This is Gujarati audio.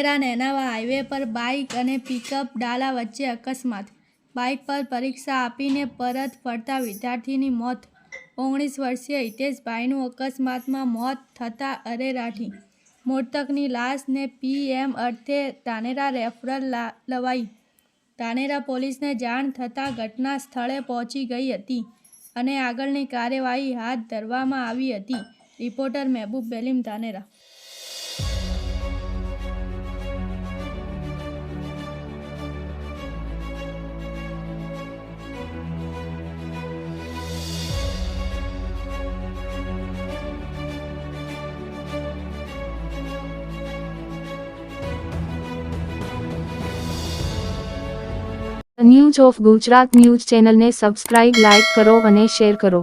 ધાનેરા નેનાવા હાઈવે પર બાઇક અને પિકઅપ ડાલા વચ્ચે અકસ્માત। બાઇક પર પરીક્ષા આપીને પરત ફરતા વિદ્યાર્થીની મોત। 19 વર્ષીય હિતેશભાઈનું અકસ્માતમાં મોત થતાં અરેરાટી। મૃતકની લાશને પીએમ અર્થે ધાનેરા રેફરલ લવાઈ। ધાનેરા પોલીસને જાણ થતાં ઘટના સ્થળે પહોંચી ગઈ હતી અને આગળની કાર્યવાહી હાથ ધરવામાં આવી હતી। Reporter Mehboob Belim, Dhanera. News of Gujarat news ચેનલને સબસ્ક્રાઇબ, લાઇક કરો અને શેર કરો।